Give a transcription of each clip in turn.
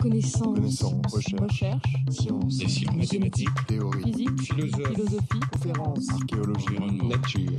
Connaissance, recherche, sciences, sciences, mathématiques, théorie, physique, philosophie, conférences, archéologie, nature.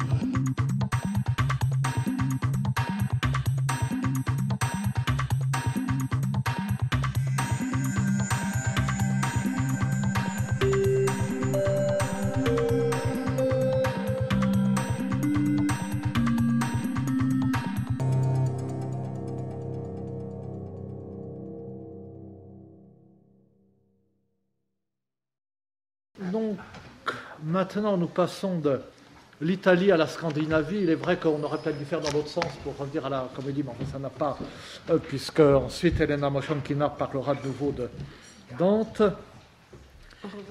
Donc, maintenant, nous passons de l'Italie à la Scandinavie. Il est vrai qu'on aurait peut-être dû faire dans l'autre sens pour revenir à la comédie, mais enfin, ça n'a pas, puisque ensuite Elena Mochonkina parlera de nouveau de Dante.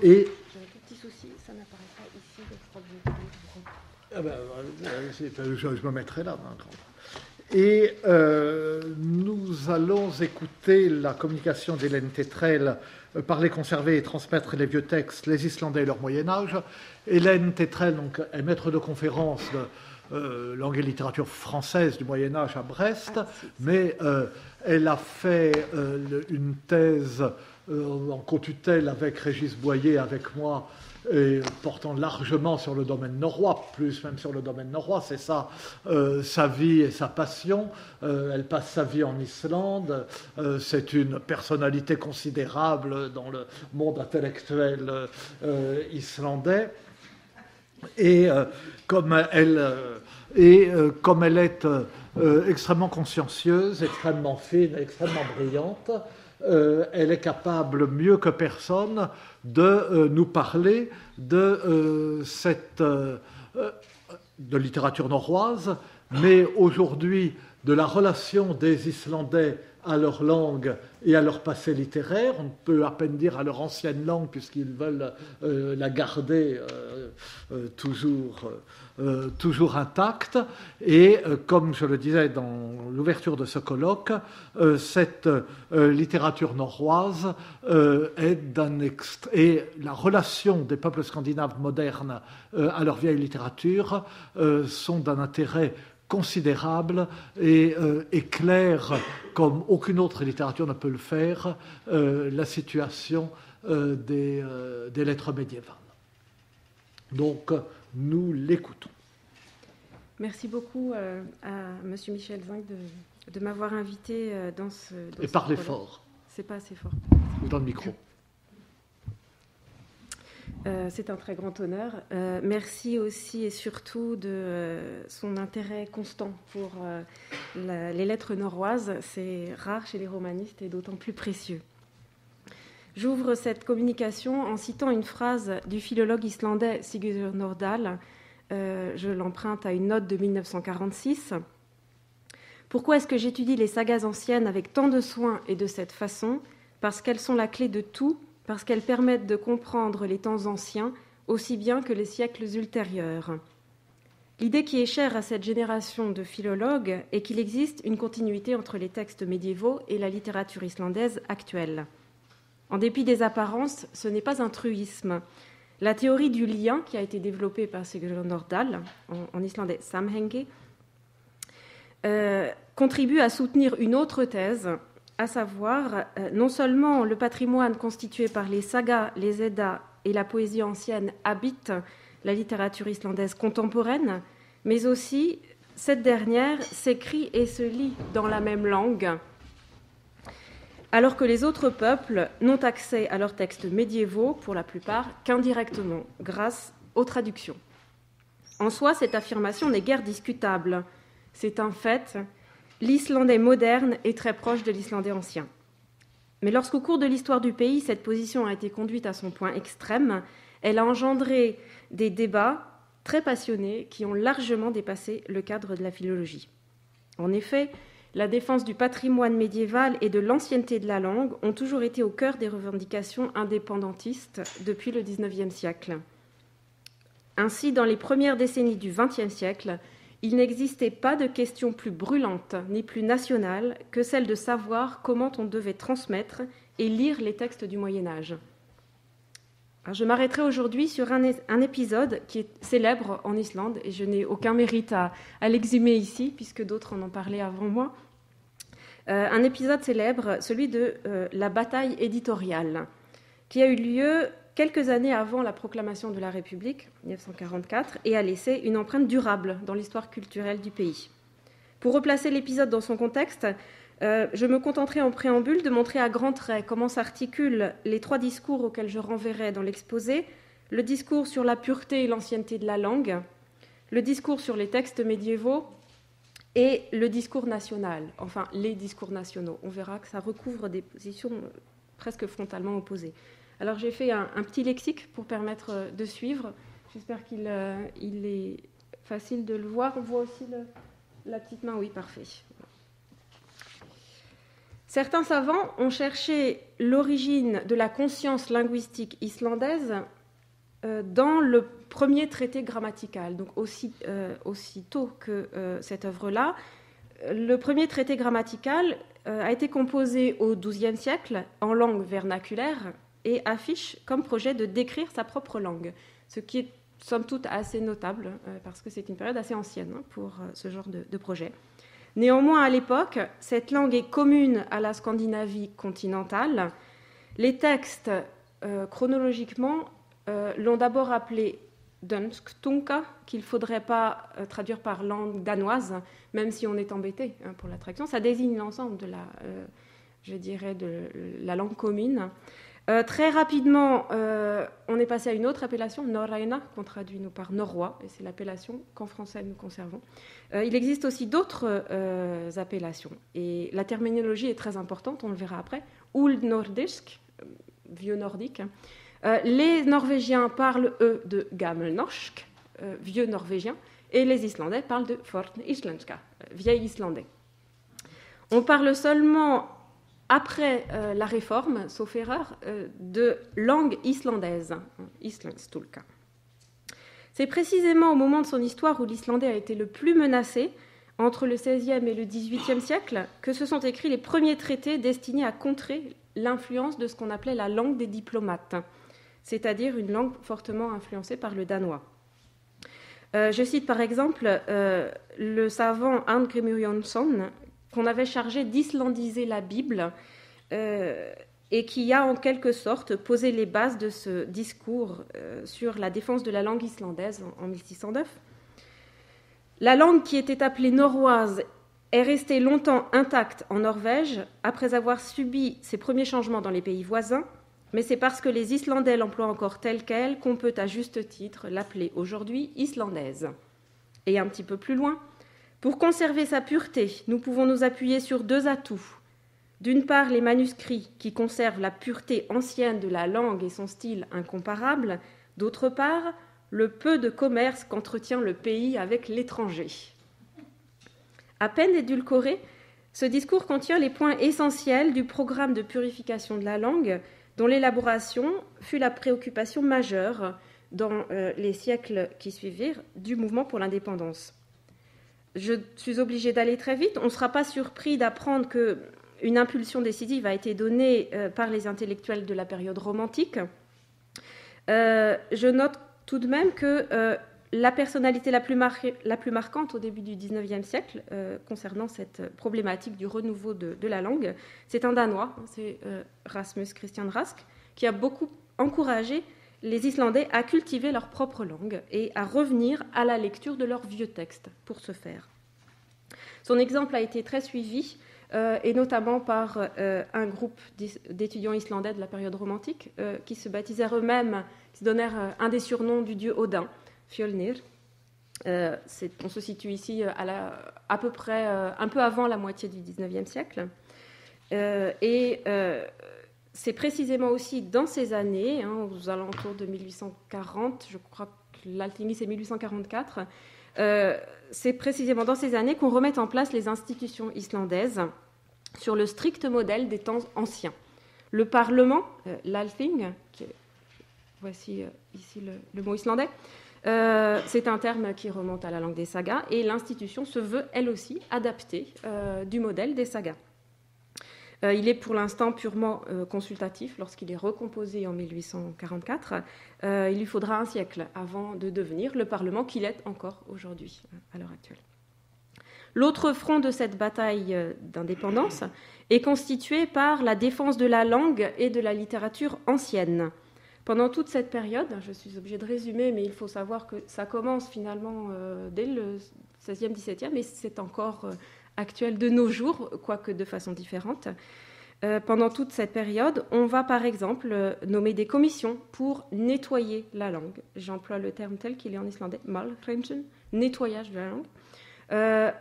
Et j'ai un tout petit souci, ça n'apparaît pas ici, donc je crois que je me mettrai là. Et nous allons écouter la communication d'Hélène Tetrel, parler, conserver et transmettre les vieux textes, les Islandais et leur Moyen-Âge. Hélène Tetrel donc, est maître de conférence de langue et littérature française du Moyen-Âge à Brest, mais elle a fait une thèse en co-tutelle avec Régis Boyer, avec moi, et portant largement sur le domaine norrois, plus même sur le domaine norrois, c'est ça, sa vie et sa passion. Elle passe sa vie en Islande, c'est une personnalité considérable dans le monde intellectuel islandais. Et comme elle est extrêmement consciencieuse, extrêmement fine, extrêmement brillante, elle est capable, mieux que personne, de nous parler de littérature norroise, mais aujourd'hui de la relation des Islandais à leur langue et à leur passé littéraire. On peut à peine dire à leur ancienne langue, puisqu'ils veulent la garder toujours intacte. Et comme je le disais dans l'ouverture de ce colloque, cette littérature norroise et la relation des peuples scandinaves modernes à leur vieille littérature sont d'un intérêt considérable et éclaire, comme aucune autre littérature ne peut le faire, la situation des lettres médiévales. Donc, nous l'écoutons. Merci beaucoup à M. Michel Zinc de m'avoir invité dans ce... Et parlez fort. C'est pas assez fort. Ou dans le micro. C'est un très grand honneur. Merci aussi et surtout de son intérêt constant pour les lettres norroises. C'est rare chez les romanistes et d'autant plus précieux. J'ouvre cette communication en citant une phrase du philologue islandais Sigurður Nordal. Je l'emprunte à une note de 1946. « Pourquoi est-ce que j'étudie les sagas anciennes avec tant de soin et de cette façon ? Parce qu'elles sont la clé de tout, parce qu'elles permettent de comprendre les temps anciens aussi bien que les siècles ultérieurs. L'idée qui est chère à cette génération de philologues est qu'il existe une continuité entre les textes médiévaux et la littérature islandaise actuelle. En dépit des apparences, ce n'est pas un truisme. La théorie du lien, qui a été développée par Sigurður Nordal, en islandais samhengi, contribue à soutenir une autre thèse, à savoir non seulement le patrimoine constitué par les sagas, les Eddas et la poésie ancienne habite la littérature islandaise contemporaine, mais aussi cette dernière s'écrit et se lit dans la même langue, alors que les autres peuples n'ont accès à leurs textes médiévaux, pour la plupart, qu'indirectement, grâce aux traductions. En soi, cette affirmation n'est guère discutable. C'est un fait. L'islandais moderne est très proche de l'islandais ancien. Mais lorsqu'au cours de l'histoire du pays, cette position a été conduite à son point extrême, elle a engendré des débats très passionnés qui ont largement dépassé le cadre de la philologie. En effet, la défense du patrimoine médiéval et de l'ancienneté de la langue ont toujours été au cœur des revendications indépendantistes depuis le XIXe siècle. Ainsi, dans les premières décennies du XXe siècle, il n'existait pas de question plus brûlante ni plus nationale que celle de savoir comment on devait transmettre et lire les textes du Moyen-Âge. Je m'arrêterai aujourd'hui sur un épisode qui est célèbre en Islande, et je n'ai aucun mérite à l'exhumer ici, puisque d'autres en ont parlé avant moi. un épisode célèbre, celui de la bataille éditoriale, qui a eu lieu quelques années avant la proclamation de la République, 1944, et a laissé une empreinte durable dans l'histoire culturelle du pays. Pour replacer l'épisode dans son contexte, je me contenterai en préambule de montrer à grands traits comment s'articulent les 3 discours auxquels je renverrai dans l'exposé: le discours sur la pureté et l'ancienneté de la langue, le discours sur les textes médiévaux et le discours national, enfin les discours nationaux. On verra que ça recouvre des positions presque frontalement opposées. Alors j'ai fait un petit lexique pour permettre de suivre. J'espère qu'il est facile de le voir. On voit aussi la petite main, oui, parfait. Certains savants ont cherché l'origine de la conscience linguistique islandaise dans le premier traité grammatical, donc aussitôt que cette œuvre-là. Le premier traité grammatical a été composé au XIIe siècle en langue vernaculaire et affiche comme projet de décrire sa propre langue, ce qui est somme toute assez notable parce que c'est une période assez ancienne pour ce genre de projet. Néanmoins, à l'époque, cette langue est commune à la Scandinavie continentale. Les textes, chronologiquement, l'ont d'abord appelé Dønstunga, qu'il ne faudrait pas traduire par langue danoise, même si on est embêté pour la traduction. Ça désigne l'ensemble de la langue commune. Très rapidement, on est passé à une autre appellation, Norræna, qu'on traduit nous par norrois, et c'est l'appellation qu'en français nous conservons. Il existe aussi d'autres appellations, et la terminologie est très importante, on le verra après. Old Nordisk, vieux nordique. Les Norvégiens parlent, eux, de Gammelnorsk, vieux norvégien, et les Islandais parlent de Fornislandska, vieil islandais. On parle seulement, après la réforme, sauf erreur, de langue islandaise, Islandstulka. C'est précisément au moment de son histoire où l'islandais a été le plus menacé, entre le XVIe et le XVIIIe siècle, que se sont écrits les premiers traités destinés à contrer l'influence de ce qu'on appelait la langue des diplomates, c'est-à-dire une langue fortement influencée par le danois. Je cite par exemple le savant Arngrimur Jónsson, qu'on avait chargé d'islandiser la Bible et qui a en quelque sorte posé les bases de ce discours sur la défense de la langue islandaise en 1609. La langue qui était appelée norroise est restée longtemps intacte en Norvège après avoir subi ses premiers changements dans les pays voisins, mais c'est parce que les Islandais l'emploient encore telle qu'elle qu'on peut à juste titre l'appeler aujourd'hui islandaise. Et un petit peu plus loin, pour conserver sa pureté, nous pouvons nous appuyer sur 2 atouts. D'une part, les manuscrits qui conservent la pureté ancienne de la langue et son style incomparable. D'autre part, le peu de commerce qu'entretient le pays avec l'étranger. À peine édulcoré, ce discours contient les points essentiels du programme de purification de la langue, dont l'élaboration fut la préoccupation majeure dans les siècles qui suivirent du mouvement pour l'indépendance. Je suis obligée d'aller très vite. On ne sera pas surpris d'apprendre qu'une impulsion décisive a été donnée par les intellectuels de la période romantique. Je note tout de même que la personnalité la plus marquante au début du XIXe siècle concernant cette problématique du renouveau de la langue, c'est un Danois, c'est Rasmus Christian Rask, qui a beaucoup encouragé les Islandais à cultiver leur propre langue et à revenir à la lecture de leurs vieux textes pour ce faire. Son exemple a été très suivi, et notamment par un groupe d'étudiants islandais de la période romantique qui se baptisèrent eux-mêmes, qui donnèrent un des surnoms du dieu Odin, Fjölnir. On se situe ici à peu près un peu avant la moitié du XIXe siècle. C'est précisément aussi dans ces années, aux alentours de 1840, je crois que l'Althingis c'est 1844, c'est précisément dans ces années qu'on remet en place les institutions islandaises sur le strict modèle des temps anciens. Le Parlement, l'Althing, voici ici le mot islandais, c'est un terme qui remonte à la langue des sagas, et l'institution se veut, elle aussi, adaptée du modèle des sagas. Il est pour l'instant purement consultatif lorsqu'il est recomposé en 1844. Il lui faudra un siècle avant de devenir le Parlement qu'il est encore aujourd'hui, à l'heure actuelle. L'autre front de cette bataille d'indépendance est constitué par la défense de la langue et de la littérature ancienne. Pendant toute cette période, je suis obligée de résumer, mais il faut savoir que ça commence finalement dès le 16e, 17e, et c'est encore actuel de nos jours, quoique de façon différente. Pendant toute cette période, on va par exemple nommer des commissions pour nettoyer la langue. J'emploie le terme tel qu'il est en islandais, malhreinsun, nettoyage de la langue,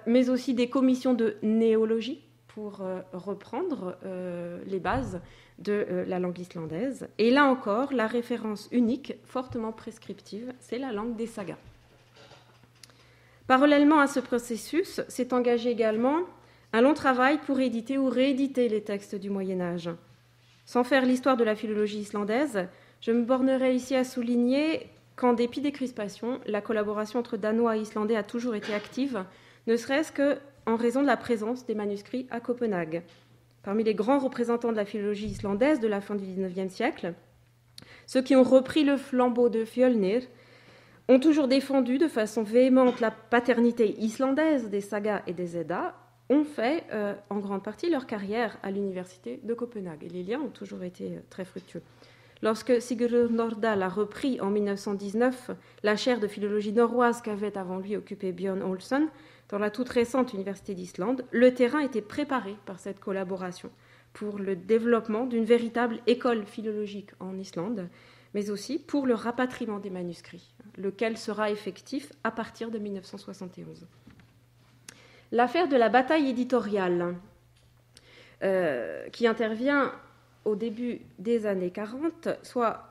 mais aussi des commissions de néologie pour reprendre les bases de la langue islandaise. Et là encore, la référence unique, fortement prescriptive, c'est la langue des sagas. Parallèlement à ce processus, s'est engagé également un long travail pour éditer ou rééditer les textes du Moyen-Âge. Sans faire l'histoire de la philologie islandaise, je me bornerai ici à souligner qu'en dépit des crispations, la collaboration entre Danois et Islandais a toujours été active, ne serait-ce qu'en raison de la présence des manuscrits à Copenhague. Parmi les grands représentants de la philologie islandaise de la fin du XIXe siècle, ceux qui ont repris le flambeau de Fjölnir ont toujours défendu de façon véhémente la paternité islandaise des sagas et des Eddas, ont fait en grande partie leur carrière à l'université de Copenhague. Et les liens ont toujours été très fructueux. Lorsque Sigurður Nordal a repris en 1919 la chaire de philologie norroise qu'avait avant lui occupée Björn Olsen dans la toute récente université d'Islande, le terrain était préparé par cette collaboration pour le développement d'une véritable école philologique en Islande, mais aussi pour le rapatriement des manuscrits, lequel sera effectif à partir de 1971. L'affaire de la bataille éditoriale, qui intervient au début des années 40, soit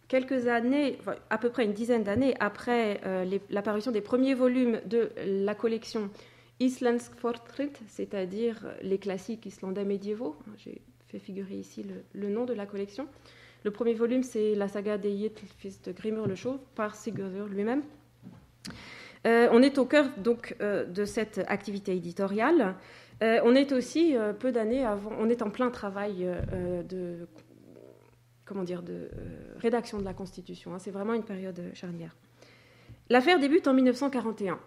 quelques années, enfin, à peu près une dizaine d'années après l'apparition des premiers volumes de la collection Islandsk Fornritt, c'est-à-dire les classiques islandais médiévaux. J'ai fait figurer ici le nom de la collection. Le premier volume, c'est la saga des Jötl, fils de Grimur le Chauve, par Sigurður lui-même. On est au cœur donc de cette activité éditoriale. On est aussi peu d'années avant, on est en plein travail de rédaction de la Constitution. C'est vraiment une période charnière. L'affaire débute en 1941.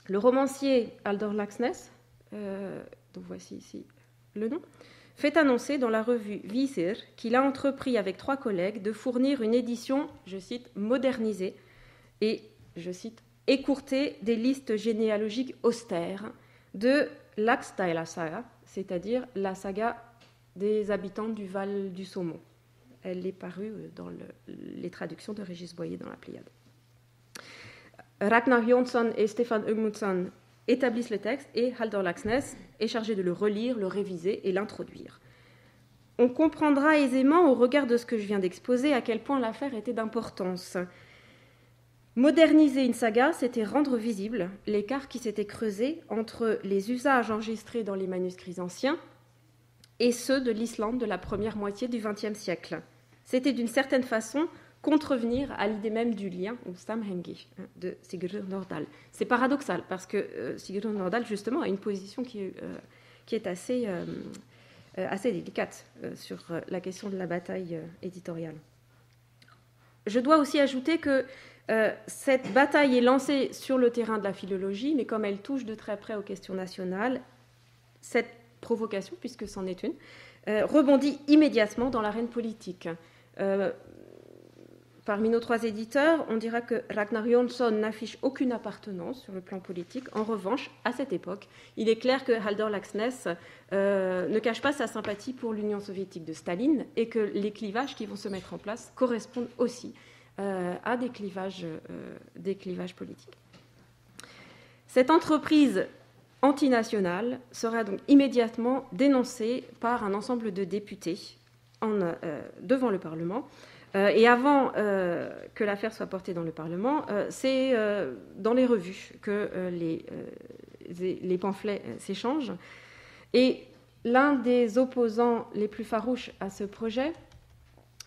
Le romancier Halldór Laxness, dont voici ici le nom, fait annoncer dans la revue Vísir qu'il a entrepris avec 3 collègues de fournir une édition, je cite, modernisée et, je cite, écourtée des listes généalogiques austères de Laxdæla saga, c'est-à-dire la saga des habitants du Val du Saumon. Elle est parue dans les traductions de Régis Boyer dans la Pléiade. Ragnar Jónsson et Stefan Ögmundsson établissent le texte et Halldór Laxness est chargé de le relire, le réviser et l'introduire. On comprendra aisément, au regard de ce que je viens d'exposer, à quel point l'affaire était d'importance. Moderniser une saga, c'était rendre visible l'écart qui s'était creusé entre les usages enregistrés dans les manuscrits anciens et ceux de l'Islande de la première moitié du XXe siècle. C'était d'une certaine façon contrevenir à l'idée même du lien, ou samhengi, de Sigurður Nordal. C'est paradoxal, parce que Sigurður Nordal, justement, a une position qui est assez délicate sur la question de la bataille éditoriale. Je dois aussi ajouter que cette bataille est lancée sur le terrain de la philologie, mais comme elle touche de très près aux questions nationales, cette provocation, puisque c'en est une, rebondit immédiatement dans l'arène politique. Parmi nos 3 éditeurs, on dira que Ragnar Jónsson n'affiche aucune appartenance sur le plan politique. En revanche, à cette époque, il est clair que Halldór Laxness ne cache pas sa sympathie pour l'Union soviétique de Staline et que les clivages qui vont se mettre en place correspondent aussi à des clivages politiques. Cette entreprise antinationale sera donc immédiatement dénoncée par un ensemble de députés devant le Parlement. Et avant que l'affaire soit portée dans le Parlement, c'est dans les revues que les pamphlets s'échangent. Et l'un des opposants les plus farouches à ce projet,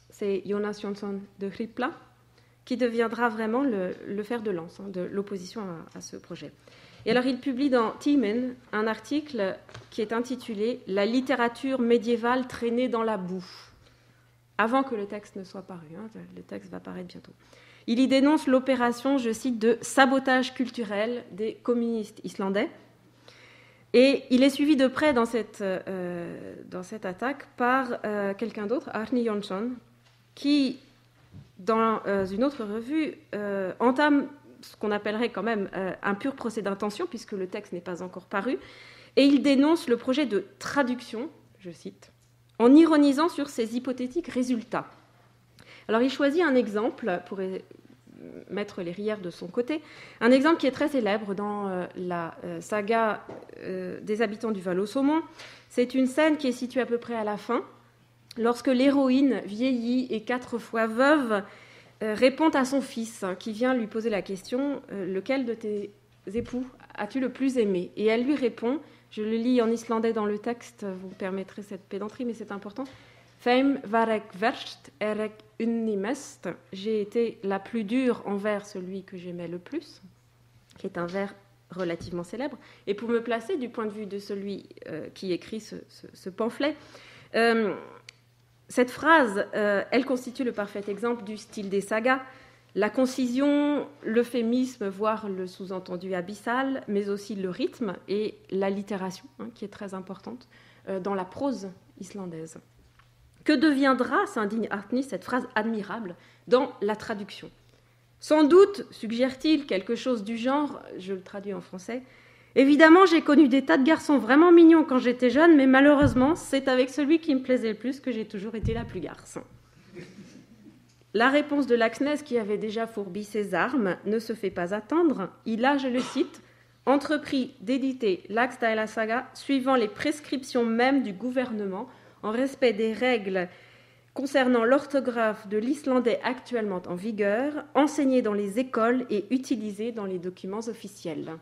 c'est Jónas Jónsson de Hrifla, qui deviendra vraiment le fer de lance de l'opposition à ce projet. Et alors il publie dans Tíminn un article qui est intitulé « La littérature médiévale traînée dans la boue », avant que le texte ne soit paru. Le texte va paraître bientôt. Il y dénonce l'opération, je cite, de sabotage culturel des communistes islandais. Et il est suivi de près dans cette attaque par quelqu'un d'autre, Arni Jonsson, qui, dans une autre revue, entame ce qu'on appellerait quand même un pur procès d'intention, puisque le texte n'est pas encore paru, et il dénonce le projet de traduction, je cite, en ironisant sur ses hypothétiques résultats. Alors il choisit un exemple pour mettre les rières de son côté, un exemple qui est très célèbre dans la saga des habitants du Val au Saumon. C'est une scène qui est située à peu près à la fin, lorsque l'héroïne, vieillie et 4 fois veuve, répond à son fils, qui vient lui poser la question « Lequel de tes époux as-tu le plus aimé ?» Et elle lui répond, je le lis en islandais dans le texte, vous me permettrez cette pédanterie, mais c'est important, « Þeim var ek verst er ek unni mest » J'ai été la plus dure envers celui que j'aimais le plus, qui est un vers relativement célèbre. Et pour me placer du point de vue de celui qui écrit ce pamphlet, cette phrase, elle constitue le parfait exemple du style des sagas. La concision, l'euphémisme, voire le sous-entendu abyssal, mais aussi le rythme et l'allitération, qui est très importante dans la prose islandaise. Que deviendra, s'indigne Arni, cette phrase admirable dans la traduction ? Sans doute suggère-t-il quelque chose du genre, je le traduis en français, « Évidemment, j'ai connu des tas de garçons vraiment mignons quand j'étais jeune, mais malheureusement, c'est avec celui qui me plaisait le plus que j'ai toujours été la plus garce. » La réponse de Laxness, qui avait déjà fourbi ses armes, ne se fait pas attendre. Il a, je le cite, « entrepris d'éditer l'Axdaela Saga suivant les prescriptions mêmes du gouvernement en respect des règles concernant l'orthographe de l'islandais actuellement en vigueur, enseignées dans les écoles et utilisées dans les documents officiels. »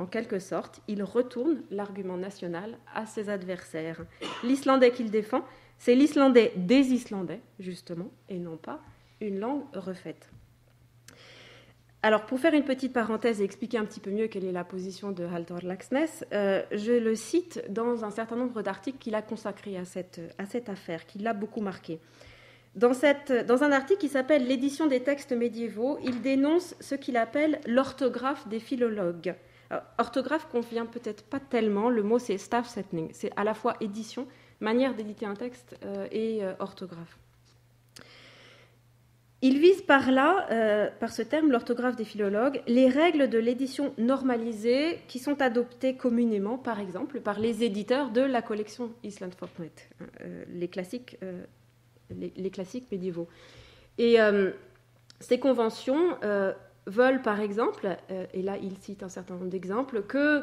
En quelque sorte, il retourne l'argument national à ses adversaires. L'islandais qu'il défend, c'est l'islandais des Islandais, justement, et non pas une langue refaite. Alors, pour faire une petite parenthèse et expliquer un petit peu mieux quelle est la position de Halldór Laxness, je le cite dans un certain nombre d'articles qu'il a consacrés à cette affaire, qui l'a beaucoup marqué. Dans un article qui s'appelle « L'édition des textes médiévaux », il dénonce ce qu'il appelle l'orthographe des philologues. Alors, orthographe convient peut-être pas tellement, le mot c'est stafsetning, c'est à la fois édition, manière d'éditer un texte et orthographe. Il vise par là, par ce terme, l'orthographe des philologues, les règles de l'édition normalisée qui sont adoptées communément, par exemple, par les éditeurs de la collection Íslandsbókmenntir, les classiques médiévaux. Et ces conventions veulent, par exemple, et là il cite un certain nombre d'exemples, que,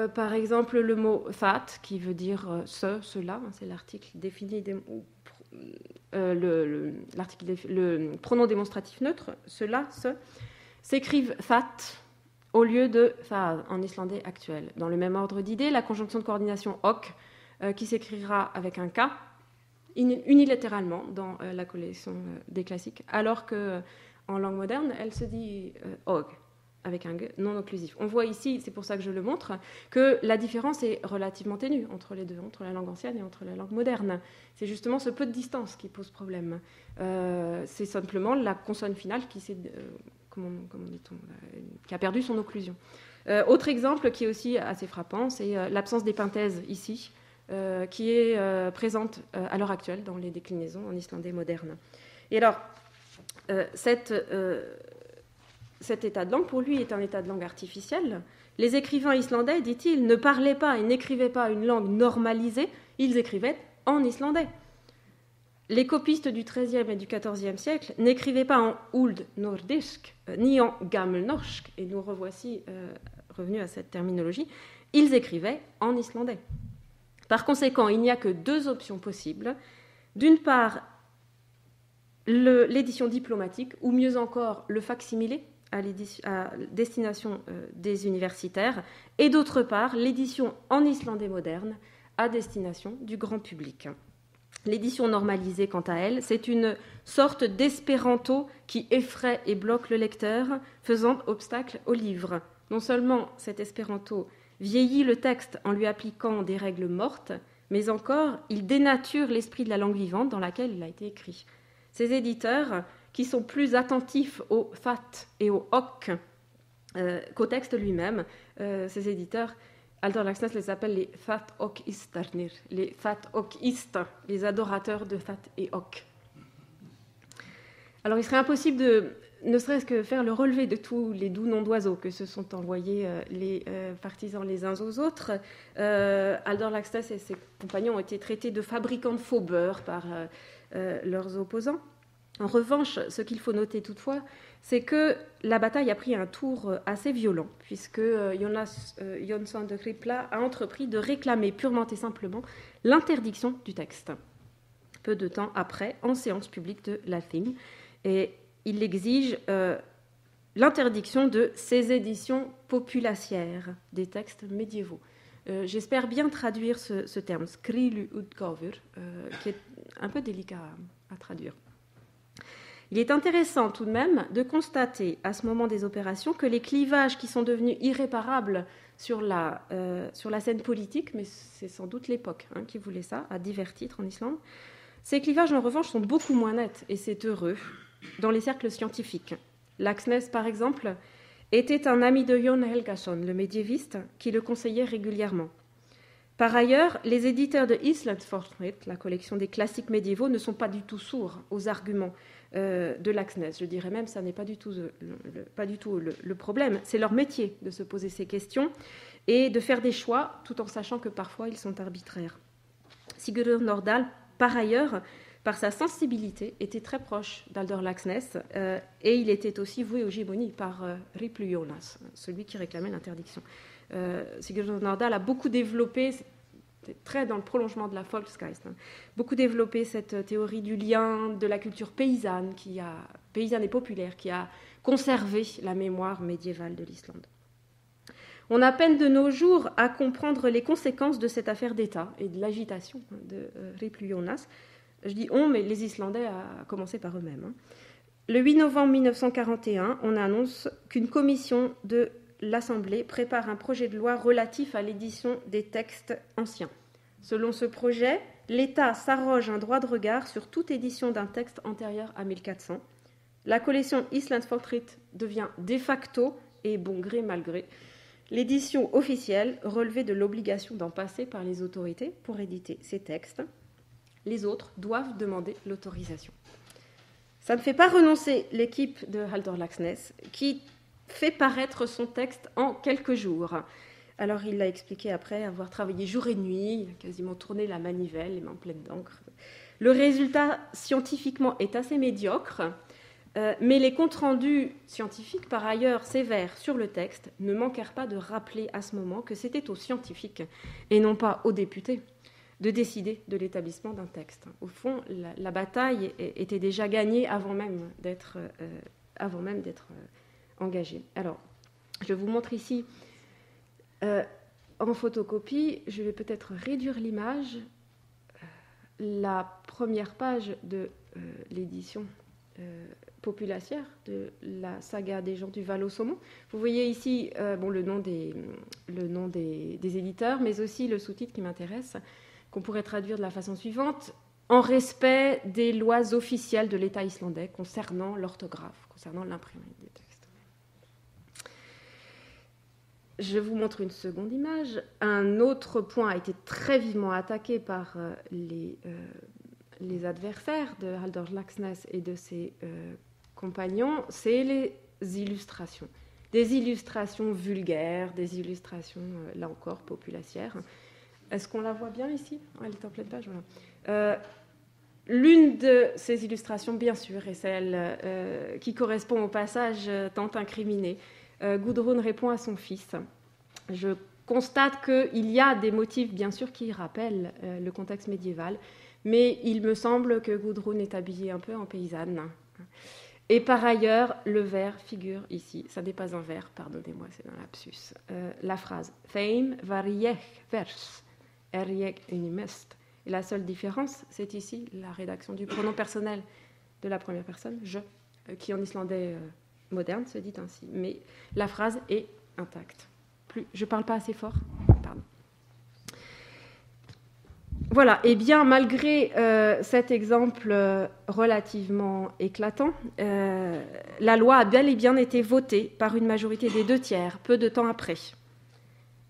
par exemple, le mot « that », qui veut dire « cela », c'est l'article défini, le pronom démonstratif neutre, cela, ce, s'écrivent « that » au lieu de « það » en islandais actuel. Dans le même ordre d'idées, la conjonction de coordination « ok », qui s'écrira avec un « k », unilatéralement dans la collection des classiques, alors que en langue moderne, elle se dit og, avec un g non occlusif. On voit ici, c'est pour ça que je le montre, que la différence est relativement ténue entre les deux, entre la langue ancienne et entre la langue moderne. C'est justement ce peu de distance qui pose problème. C'est simplement la consonne finale qui s'est, comment dit-on, qui a perdu son occlusion. Autre exemple qui est aussi assez frappant, c'est l'absence d'épenthèse ici, qui est présente à l'heure actuelle dans les déclinaisons en islandais moderne. Et alors, cet état de langue, pour lui, est un état de langue artificiel. Les écrivains islandais, dit-il, ne parlaient pas et n'écrivaient pas une langue normalisée, ils écrivaient en islandais. Les copistes du XIIIe et du XIVe siècle n'écrivaient pas en old nordisk, ni en gammelnorsk, et nous revoici revenus à cette terminologie, ils écrivaient en islandais. Par conséquent, il n'y a que deux options possibles. D'une part, l'édition diplomatique, ou mieux encore le facsimilé à destination des universitaires, et d'autre part l'édition en islandais moderne à destination du grand public. L'édition normalisée, quant à elle, c'est une sorte d'espéranto qui effraie et bloque le lecteur, faisant obstacle au livre. Non seulement cet espéranto vieillit le texte en lui appliquant des règles mortes, mais encore il dénature l'esprit de la langue vivante dans laquelle il a été écrit. Ces éditeurs, qui sont plus attentifs au fat et au ok qu'au texte lui-même. Ces éditeurs, Halldór Laxness les appelle les fat ok-istarnir, les fat ok-istes, les adorateurs de fat et ok. Alors il serait impossible de ne serait-ce que faire le relevé de tous les doux noms d'oiseaux que se sont envoyés les partisans les uns aux autres. Halldór Laxness et ses compagnons ont été traités de fabricants de faux beurre par leurs opposants. En revanche, ce qu'il faut noter toutefois, c'est que la bataille a pris un tour assez violent, puisque Jonas Jonsson de Kripla a entrepris de réclamer purement et simplement l'interdiction du texte, peu de temps après, en séance publique de l'Althing. Et il exige l'interdiction de ces éditions populacières des textes médiévaux. J'espère bien traduire ce terme, skriluutgáfur, qui est un peu délicat à traduire. Il est intéressant tout de même de constater à ce moment des opérations que les clivages qui sont devenus irréparables sur la scène politique, mais c'est sans doute l'époque qui voulait ça, à divers titres en Islande, ces clivages en revanche sont beaucoup moins nets, et c'est heureux, dans les cercles scientifiques. Laxness, par exemple, était un ami de Jón Helgason, le médiéviste, qui le conseillait régulièrement. Par ailleurs, les éditeurs de Íslandsfornrit, la collection des classiques médiévaux, ne sont pas du tout sourds aux arguments de Laxness. Je dirais même que ça n'est pas du tout le problème. C'est leur métier de se poser ces questions et de faire des choix, tout en sachant que parfois ils sont arbitraires. Sigurður Nordal, par ailleurs, par sa sensibilité, était très proche d'Halldór Laxness et il était aussi voué aux gémonies par Riplu Jonas, celui qui réclamait l'interdiction. Sigurður Nordal a beaucoup développé, c'était très dans le prolongement de la Volksgeist, beaucoup développé cette théorie du lien de la culture paysanne et populaire, qui a conservé la mémoire médiévale de l'Islande. On a peine de nos jours à comprendre les conséquences de cette affaire d'État et de l'agitation de Riplu Jonas. Je dis on, mais les Islandais, à commencer par eux-mêmes. Le 8 novembre 1941, on annonce qu'une commission de l'Assemblée prépare un projet de loi relatif à l'édition des textes anciens. Selon ce projet, l'État s'arroge un droit de regard sur toute édition d'un texte antérieur à 1400. La collection Íslandsfornrit devient de facto, et bon gré mal gré, l'édition officielle relevée de l'obligation d'en passer par les autorités pour éditer ces textes. Les autres doivent demander l'autorisation. Ça ne fait pas renoncer l'équipe de Halldór Laxness, qui fait paraître son texte en quelques jours. Alors il l'a expliqué après avoir travaillé jour et nuit, il a quasiment tourné la manivelle, les mains pleines d'encre. Le résultat scientifiquement est assez médiocre, mais les comptes rendus scientifiques, par ailleurs sévères sur le texte, ne manquèrent pas de rappeler à ce moment que c'était aux scientifiques, et non pas aux députés, de décider de l'établissement d'un texte. Au fond, la bataille était déjà gagnée avant même d'être engagée. Alors, je vous montre ici en photocopie, je vais peut-être réduire l'image, la première page de l'édition populacière de la saga des gens du Val au Saumon. Vous voyez ici le nom des éditeurs, mais aussi le sous-titre qui m'intéresse, qu'on pourrait traduire de la façon suivante: en respect des lois officielles de l'État islandais concernant l'orthographe, concernant l'imprimerie des textes. Je vous montre une seconde image. Un autre point a été très vivement attaqué par les adversaires de Halldór Laxness et de ses compagnons, c'est les illustrations. Des illustrations vulgaires, des illustrations, là encore, populacières. Est-ce qu'on la voit bien ici ? Elle est en pleine page, voilà. L'une de ces illustrations, bien sûr, est celle qui correspond au passage tant incriminé. Gudrun répond à son fils. Je constate qu'il y a des motifs, bien sûr, qui rappellent le contexte médiéval, mais il me semble que Gudrun est habillée un peu en paysanne. Et par ailleurs, le vers figure ici. Ça n'est pas un vers, pardonnez-moi, c'est un lapsus. La phrase « Þeim var ég vers, ég unimest ». Et la seule différence, c'est ici la rédaction du pronom personnel de la première personne, je, qui en islandais moderne se dit ainsi. Mais la phrase est intacte. Je ne parle pas assez fort ? Pardon. Voilà, et bien malgré cet exemple relativement éclatant, la loi a bel et bien été votée par une majorité des 2/3, peu de temps après.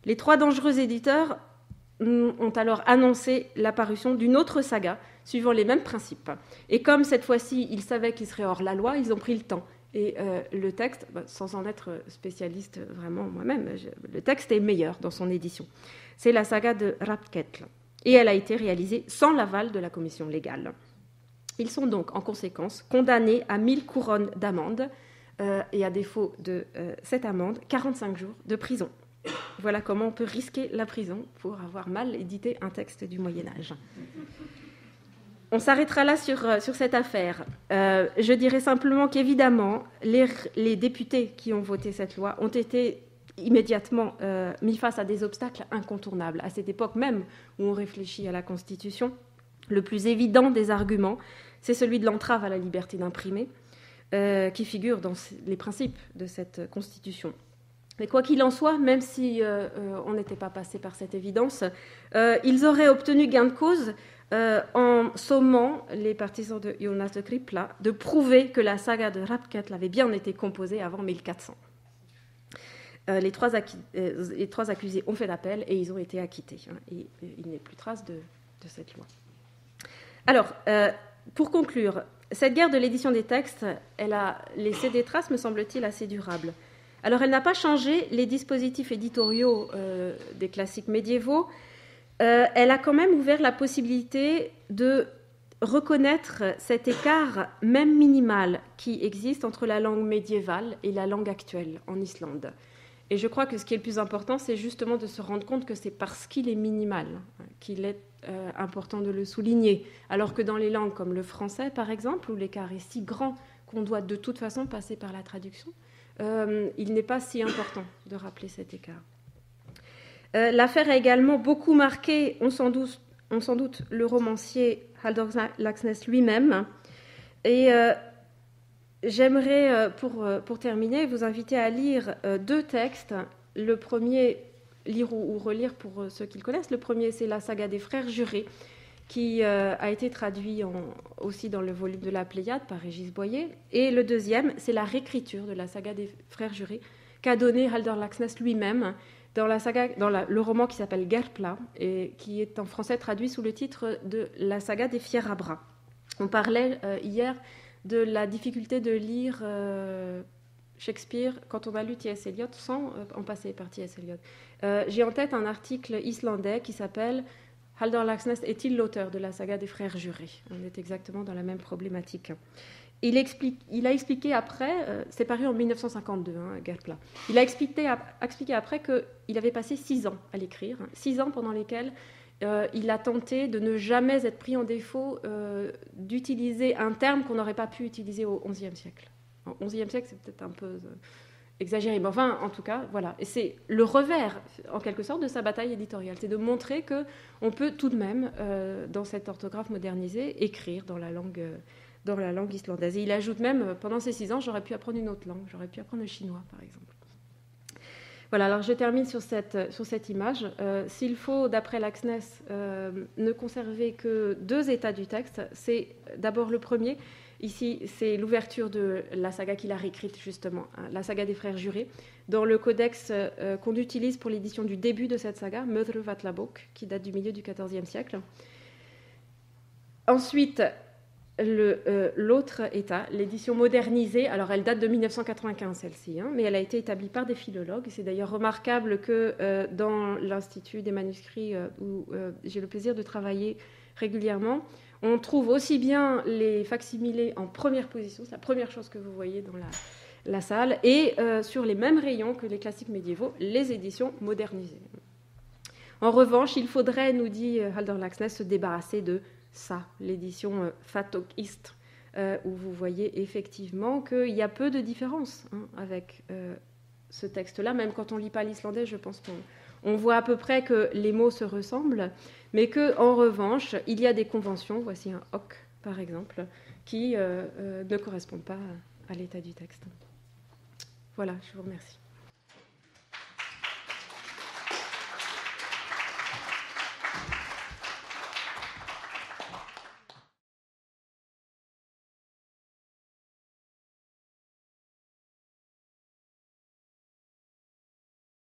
Les 3 dangereux éditeurs ont alors annoncé l'apparition d'une autre saga, suivant les mêmes principes. Et comme cette fois-ci, ils savaient qu'ils seraient hors la loi, ils ont pris le temps. Et le texte, sans en être spécialiste vraiment moi-même, le texte est meilleur dans son édition. C'est la saga de Rabketl. Et elle a été réalisée sans l'aval de la commission légale. Ils sont donc, en conséquence, condamnés à 1000 couronnes d'amende, et à défaut de cette amende, 45 jours de prison. Voilà comment on peut risquer la prison pour avoir mal édité un texte du Moyen-Âge. On s'arrêtera là sur cette affaire. Je dirais simplement qu'évidemment, les députés qui ont voté cette loi ont été immédiatement mis face à des obstacles incontournables. À cette époque même où on réfléchit à la Constitution, le plus évident des arguments, c'est celui de l'entrave à la liberté d'imprimer, qui figure dans les principes de cette Constitution. Mais quoi qu'il en soit, même si on n'était pas passé par cette évidence, ils auraient obtenu gain de cause en sommant les partisans de Jonas de Kripla de prouver que la saga de Rabketl avait bien été composée avant 1400. Les trois accusés ont fait appel et ils ont été acquittés. Et il n'est plus trace de cette loi. Alors, pour conclure, cette guerre de l'édition des textes, elle a laissé des traces, me semble-t-il, assez durables. Alors, elle n'a pas changé les dispositifs éditoriaux des classiques médiévaux. Elle a quand même ouvert la possibilité de reconnaître cet écart, même minimal, qui existe entre la langue médiévale et la langue actuelle en Islande. Et je crois que ce qui est le plus important, c'est justement de se rendre compte que c'est parce qu'il est minimal qu'il est important de le souligner. Alors que dans les langues comme le français, par exemple, où l'écart est si grand qu'on doit de toute façon passer par la traduction, il n'est pas si important de rappeler cet écart. L'affaire a également beaucoup marqué, on sans doute le romancier Halldór Laxness lui-même. Et j'aimerais, pour terminer, vous inviter à lire 2 textes. Le premier, lire ou relire pour ceux qui le connaissent. Le premier, c'est la saga des Frères Jurés, qui a été traduit aussi dans le volume de la Pléiade par Régis Boyer. Et le deuxième, c'est la réécriture de la saga des Frères Jurés qu'a donné Halldór Laxness lui-même dans le roman qui s'appelle Gerpla et qui est en français traduit sous le titre de la saga des Fiers à bras. On parlait hier de la difficulté de lire Shakespeare quand on a lu T.S. Eliot sans en passer par T.S. Eliot. J'ai en tête un article islandais qui s'appelle « Halldór Laxness est-il l'auteur de la saga des Frères Jurés ?» On est exactement dans la même problématique. Il a expliqué après, c'est paru en 1952, Gerpla, il a expliqué après qu'il avait passé 6 ans à l'écrire, 6 ans pendant lesquels il a tenté de ne jamais être pris en défaut d'utiliser un terme qu'on n'aurait pas pu utiliser au XIe siècle. Au XIe siècle, c'est peut-être un peu exagéré, mais enfin, en tout cas, voilà. Et c'est le revers, en quelque sorte, de sa bataille éditoriale. C'est de montrer qu'on peut tout de même, dans cette orthographe modernisée, écrire dans la langue islandaise. Et il ajoute même, pendant ces 6 ans, j'aurais pu apprendre une autre langue. J'aurais pu apprendre le chinois, par exemple. Voilà, alors je termine sur cette image. S'il faut, d'après Laxness, ne conserver que 2 états du texte, c'est d'abord le premier. Ici, c'est l'ouverture de la saga qu'il a réécrite, justement, la saga des Frères Jurés, dans le codex qu'on utilise pour l'édition du début de cette saga, Mödre Vatlabók, qui date du milieu du XIVe siècle. Ensuite, l'autre état, l'édition modernisée, alors elle date de 1995 celle-ci, mais elle a été établie par des philologues. C'est d'ailleurs remarquable que dans l'Institut des manuscrits où j'ai le plaisir de travailler régulièrement, on trouve aussi bien les facsimilés en première position, c'est la première chose que vous voyez dans la salle, et sur les mêmes rayons que les classiques médiévaux, les éditions modernisées. En revanche, il faudrait, nous dit Halldór Laxness, se débarrasser de ça, l'édition Fatokist, où vous voyez effectivement qu'il y a peu de différence avec ce texte-là. Même quand on ne lit pas l'islandais, je pense qu'on voit à peu près que les mots se ressemblent, mais qu'en revanche, il y a des conventions, voici un ok par exemple, qui ne correspondent pas à l'état du texte. Voilà, je vous remercie.